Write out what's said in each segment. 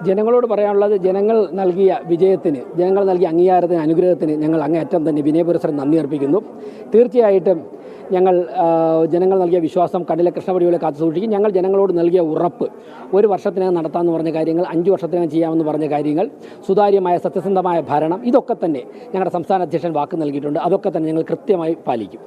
ജനങ്ങളോട് പറയാനുള്ളത്, ജനങ്ങൾ നൽകിയ വിജയത്തിന്, ജനങ്ങൾ നൽകിയ അംഗീകാരത്തിന്, അനുഗ്രഹത്തിന് ഞങ്ങൾ അങ്ങേയറ്റം തന്നെ വിനയപുരസ്സരം നന്ദി അർപ്പിക്കുന്നു. തീർച്ചയായിട്ടും ഞങ്ങൾ ജനങ്ങൾ നൽകിയ വിശ്വാസം കണ്ണിലെ കൃഷ്ണപടിയോടെ കാത്തു സൂക്ഷിക്കും. ഞങ്ങൾ ജനങ്ങളോട് നൽകിയ ഉറപ്പ്, 1 വർഷത്തിനകം നടത്താമെന്ന് പറഞ്ഞ കാര്യങ്ങൾ, 5 വർഷത്തിനകം ചെയ്യാമെന്ന് പറഞ്ഞ കാര്യങ്ങൾ, സുതാര്യമായ സത്യസന്ധമായ ഭരണം, ഇതൊക്കെ തന്നെ ഞങ്ങളുടെ സംസ്ഥാന അധ്യക്ഷൻ വാക്ക് നൽകിയിട്ടുണ്ട്. അതൊക്കെ തന്നെ ഞങ്ങൾ കൃത്യമായി പാലിക്കും.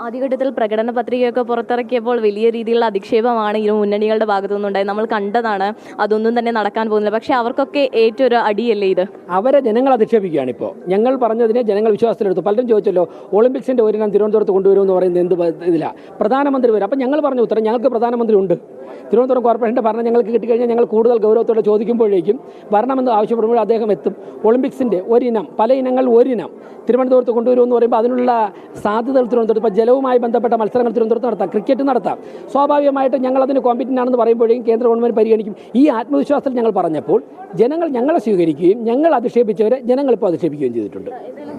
ആദ്യഘട്ടത്തിൽ പ്രകടന പത്രികയൊക്കെ പുറത്തിറക്കിയപ്പോൾ വലിയ രീതിയിലുള്ള അധിക്ഷേപമാണ് ഇരു മുന്നണികളുടെ ഭാഗത്തു നിന്നുണ്ടായി. നമ്മൾ കണ്ടതാണ്, അതൊന്നും തന്നെ നടക്കാൻ പോകുന്നില്ല. പക്ഷേ അവർക്കൊക്കെ ഏറ്റവും ഒരു അടിയല്ലേ ഇത്? അവരെ ജനങ്ങൾ അധിക്ഷേപിക്കുകയാണ്. ഇപ്പോൾ ഞങ്ങൾ പറഞ്ഞതിനെ ജനങ്ങൾ വിശ്വാസത്തിലെടുത്തു. പലരും ചോദിച്ചല്ലോ, ഒളിമ്പിക്സിൻ്റെ ഒരിനം തിരുവനന്തപുരത്ത് കൊണ്ടുവരുമെന്ന് പറയുന്നത് എന്ത് ഇതിലാണ്? പ്രധാനമന്ത്രി വരും. അപ്പം ഞങ്ങൾ പറഞ്ഞ ഉത്തരം, ഞങ്ങൾക്ക് പ്രധാനമന്ത്രി ഉണ്ട്. തിരുവനന്തപുരം കോർപ്പറേഷൻ്റെ ഭരണം ഞങ്ങൾക്ക് കിട്ടിക്കഴിഞ്ഞാൽ ഞങ്ങൾ കൂടുതൽ ഗൗരവത്തോടെ ചോദിക്കുമ്പോഴേക്കും വരണമെന്ന് ആവശ്യപ്പെടുമ്പോൾ അദ്ദേഹം എത്തും. ഒളിമ്പിക്സിൻ്റെ ഒരിനം, പല ഇനങ്ങൾ ഒരിനം തിരുവനന്തപുരത്ത് കൊണ്ടുവരുമെന്ന് പറയുമ്പോൾ അതിനുള്ള സാധ്യതകൾ തിരുവനന്തപുരത്ത്, ഇപ്പോൾ ജലവുമായി ബന്ധപ്പെട്ട മത്സരങ്ങൾ തിരുവനന്തപുരത്ത് നടത്താം, ക്രിക്കറ്റ് നടത്താം. സ്വാഭാവികമായിട്ടും ഞങ്ങൾ അതിന് കോമ്പറ്റൻ്റ് ആണെന്ന് പറയുമ്പോഴേക്കും കേന്ദ്ര ഗവൺമെൻറ് പരിഗണിക്കും. ഈ ആത്മവിശ്വാസത്തിൽ ഞങ്ങൾ പറഞ്ഞപ്പോൾ ജനങ്ങൾ ഞങ്ങളെ സ്വീകരിക്കുകയും ഞങ്ങൾ അധിക്ഷേപിച്ചവരെ ജനങ്ങളിപ്പോൾ അധിക്ഷേപിക്കുകയും ചെയ്തിട്ടുണ്ട്.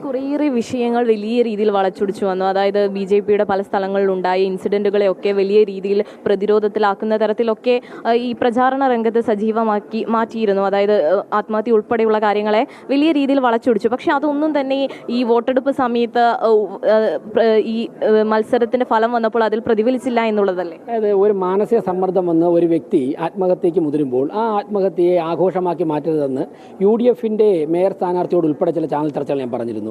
കുറേയേറെ വിഷയങ്ങൾ വലിയ രീതിയിൽ വളച്ചൊടിച്ചു വന്നു. അതായത് BJPയുടെ പല സ്ഥലങ്ങളിലുണ്ടായ ഇൻസിഡൻറ്റുകളെയൊക്കെ വലിയ രീതിയിൽ പ്രതിരോധത്തിലാക്കുന്ന തരത്തിലൊക്കെ ഈ പ്രചാരണ രംഗത്ത് സജീവമാക്കി മാറ്റിയിരുന്നു. അതായത് ആത്മഹത്യ ഉൾപ്പെടെയുള്ള കാര്യങ്ങളെ വലിയ രീതിയിൽ വളച്ചൊടിച്ചു. പക്ഷെ അതൊന്നും തന്നെ ഈ വോട്ടെടുപ്പ് സമയത്ത് ഈ മത്സരത്തിന്റെ ഫലം വന്നപ്പോൾ അതിൽ പ്രതിഫലിച്ചില്ല എന്നുള്ളതല്ലേ? അതായത് ഒരു മാനസിക സമ്മർദ്ദം വന്ന് ഒരു വ്യക്തി ആത്മഹത്യയ്ക്ക് മുതിരുമ്പോൾ ആ ആത്മഹത്യയെ ആഘോഷമാക്കി മാറ്റരുതെന്ന് UDFന്റെ മേയർ സ്ഥാനാർത്ഥിയോട് ഉൾപ്പെടെ ചില ചാനൽ ചർച്ചകൾ ഞാൻ പറഞ്ഞിരുന്നു.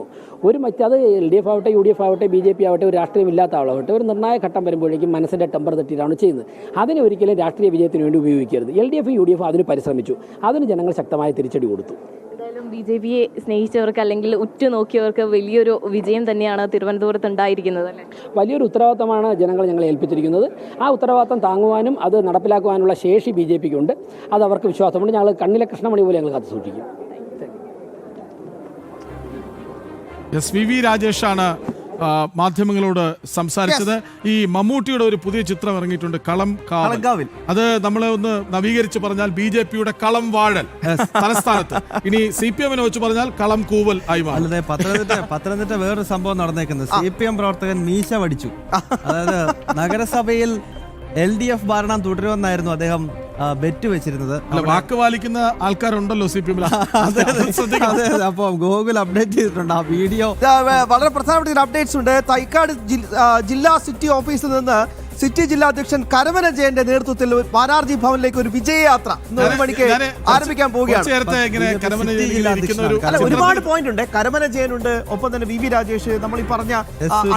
അത് LDF ആവട്ടെ, UDF ആവട്ടെ, BJP ആവട്ടെ, ഒരു രാഷ്ട്രീയമില്ലാത്ത ആളാവട്ടെ, ഒരു നിർണായക ഘട്ടം വരുമ്പോഴേക്കും മനസ്സിൻ്റെ ടെമ്പർ തെറ്റിയിട്ടാണ് ചെയ്യുന്നത്. അതിനെ ഒരിക്കലും രാഷ്ട്രീയ വിജയത്തിന് വേണ്ടി ഉപയോഗിക്കരുത്. LDF UDF അതിന് പരിശ്രമിച്ചു. അതിന് ജനങ്ങൾ ശക്തമായ തിരിച്ചടി കൊടുത്തു. എന്തായാലും BJPയെ സ്നേഹിച്ചവർക്ക് അല്ലെങ്കിൽ ഉറ്റുനോക്കിയവർക്ക് വലിയൊരു വിജയം തന്നെയാണ് തിരുവനന്തപുരത്ത് ഉണ്ടായിരിക്കുന്നത് അല്ലേ? വലിയൊരു ഉത്തരവാദിത്തമാണ് ജനങ്ങൾ ഞങ്ങളെ ഏൽപ്പിച്ചിരിക്കുന്നത്. ആ ഉത്തരവാദിത്തം താങ്ങുവാനും അത് നടപ്പിലാക്കുവാനുള്ള ശേഷി BJPക്കുണ്ട്. അത് അവർക്ക് വിശ്വാസമുണ്ട്. ഞങ്ങൾ കണ്ണിലെ കൃഷ്ണമണി പോലെ ഞങ്ങൾ കാത്തു സൂക്ഷിക്കും. SVV രാജേഷാണ് മാധ്യമങ്ങളോട് സംസാരിച്ചത്. ഈ മമ്മൂട്ടിയുടെ ഒരു പുതിയ ചിത്രം ഇറങ്ങിയിട്ടുണ്ട്, കളം കാവൽ. അത് നമ്മൾ ഒന്ന് നവീകരിച്ച് പറഞ്ഞാൽ BJPയുടെ കളം വാഴൽ തലസ്ഥാനത്ത്. ഇനി CPM വെച്ച് പറഞ്ഞാൽ കളം കൂവൽ ആയി മാറും. പത്തനംതിട്ട വേറൊരു സംഭവം നടന്നേക്കുന്നത്, CPM പ്രവർത്തകൻ മീശ വടിച്ചു. അതായത് നഗരസഭയിൽ LDF ഭരണം തുടരുമെന്നായിരുന്നു അദ്ദേഹം ബെറ്റ് വെച്ചിരുന്നത്. വാക്ക് പാലിക്കുന്ന ആൾക്കാരുണ്ടല്ലോ CPM. അപ്പൊ ഗൂഗിൾ അപ്ഡേറ്റ് ചെയ്തിട്ടുണ്ട് ആ വീഡിയോ. വളരെ പ്രധാനപ്പെട്ട അപ്ഡേറ്റ്സ് ഉണ്ട്. തൈക്കാട് ജില്ലാ സിറ്റി ഓഫീസിൽ നിന്ന് സിറ്റി ജില്ലാ അധ്യക്ഷൻ കരമന ജയന്റെ നേതൃത്വത്തിൽ വാരാർജി ഭവനിലേക്ക് ഒരു വിജയയാത്ര 9 മണിക്ക് ആരംഭിക്കാൻ പോവുകയാണ്. ഒരുപാട് പോയിന്റ് ഉണ്ട്. കരമന ജയനുണ്ട്, ഒപ്പം തന്നെ VV രാജേഷ്, നമ്മൾ ഈ പറഞ്ഞ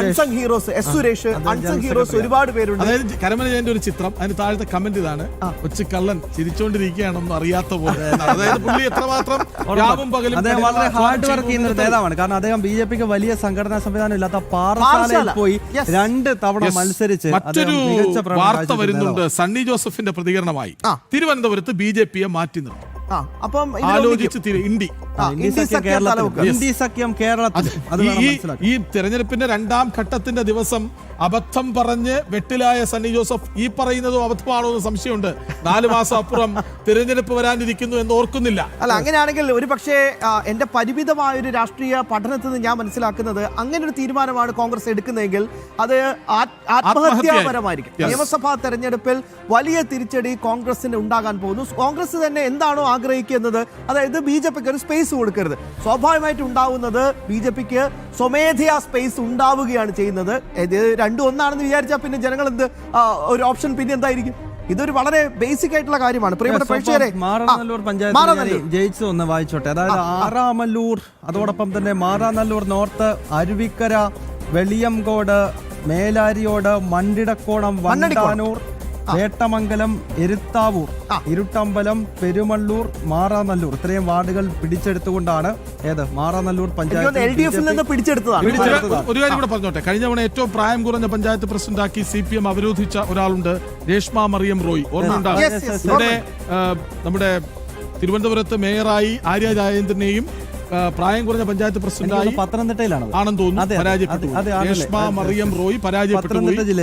unsung heroes, S Suresh, unsung heroes ഒരുപാട് പേരുണ്ട്. അതായത് കരമന ജയന്റെ ഒരു ചിത്രം, അതിന് താഴത്തെ കമന്റ് ഇതാണ്, കൊച്ചു കള്ളൻ ചിരിച്ചോണ്ടിരിക്കുകയാണെന്നും അറിയാത്ത പോലെ. അതായത് പുള്ളി എത്രമാത്രം രാവും പകലും വളരെ ഹാർഡ് വർക്ക് ചെയ്യുന്ന ഒരു നേതാവാണ്. കാരണം അദ്ദേഹം BJPക്ക് വലിയ സംഘടനാ സംവിധാനം ഇല്ലാത്ത പാറശാലയിൽ പോയി 2 തവണ മത്സരിച്ച് മറ്റൊരു വാർത്ത വരുന്നുണ്ട്. സണ്ണി ജോസഫിന്റെ പ്രതികരണമായി തിരുവനന്തപുരത്ത് BJPയെ മാറ്റി നിർത്തും. ഈ തെരഞ്ഞെടുപ്പിന്റെ 2ാം ഘട്ടത്തിന്റെ ദിവസം അബദ്ധം പറഞ്ഞ് വെട്ടിലായ സണ്ണി ജോസഫ് ഈ പറയുന്നതും അബദ്ധമാണോ എന്ന് സംശയമുണ്ട്. 4 മാസം അപ്പുറം തിരഞ്ഞെടുപ്പ് വരാനിരിക്കുന്നു എന്ന് ഓർക്കുന്നില്ല. അല്ല, അങ്ങനെയാണെങ്കിൽ ഒരു പക്ഷേ എന്റെ പരിമിതമായ ഒരു രാഷ്ട്രീയ പഠനത്തിൽ നിന്ന് ഞാൻ മനസ്സിലാക്കുന്നത്, അങ്ങനെ ഒരു തീരുമാനമാണ് കോൺഗ്രസ് എടുക്കുന്നതെങ്കിൽ അത് ആത്മഹത്യാപരമായിരിക്കും. നിയമസഭാ തെരഞ്ഞെടുപ്പിൽ വലിയ തിരിച്ചടി കോൺഗ്രസിന് ഉണ്ടാകാൻ പോകുന്നു. കോൺഗ്രസ് തന്നെ എന്താണോ ആഗ്രഹിക്കുന്നത്, അതായത് BJPക്ക് ഒരു സ്പേസ് കൊടുക്കരുത്. സ്വാഭാവികമായിട്ട് ഉണ്ടാവുന്നത് BJPക്ക് സ്വമേധയാ സ്പേസ് ഉണ്ടാവുകയാണ് ചെയ്യുന്നത്. ഇത് രണ്ടും ഒന്നാണെന്ന് വിചാരിച്ചാൽ പിന്നെ ജനങ്ങൾ എന്ത് ഒരു ഓപ്ഷൻ പിന്നെ എന്തായിരിക്കും? ഇതൊരു വളരെ ബേസിക് ആയിട്ടുള്ള കാര്യമാണ്. പ്രിയപ്പെട്ട പ്രേക്ഷകരെ, മാറാനല്ലൂർ പഞ്ചായത്ത് ജയിച്ചു ഒന്ന് വായിച്ചോട്ടെ. അതായത് ആറാമല്ലൂർ, അതോടൊപ്പം തന്നെ മാറാനല്ലൂർ നോർത്ത്, അരുവിക്കര, വെളിയംകോട്, മേലാരിയോട്, മണ്ടിടക്കോണം, വണ്ടാനൂർ, വേട്ടമംഗലം, എരുത്താവൂർ, ഇരുട്ടമ്പലം, പെരുമള്ളൂർ, മാറാനല്ലൂർ, ഇത്രയും വാർഡുകൾ പിടിച്ചെടുത്തുകൊണ്ടാണ് മാറാനല്ലൂർ പഞ്ചായത്ത് ഒരു കാര്യം കൂടെ പറഞ്ഞോട്ടെ. കഴിഞ്ഞ തവണ ഏറ്റവും പ്രായം കുറഞ്ഞ പഞ്ചായത്ത് പ്രസിഡന്റാക്കി CPM അവരോധിച്ച ഒരാളുണ്ട്, രേഷ്മ മറിയം റോയ്. ഓർമ്മയുണ്ടാകും. ഇവിടെ നമ്മുടെ തിരുവനന്തപുരത്ത് മേയറായി ആര്യ രാജേന്ദ്രനെയും പ്രായം കുറഞ്ഞ പഞ്ചായത്ത് പ്രസിഡന്റായി പത്തനംതിട്ടയിലാണ് ആണെന്ന് തോന്നുന്നു പരാജയപ്പെട്ടു. രേഷ്മ മറിയം റോയ് പരാജയപ്പെട്ടു.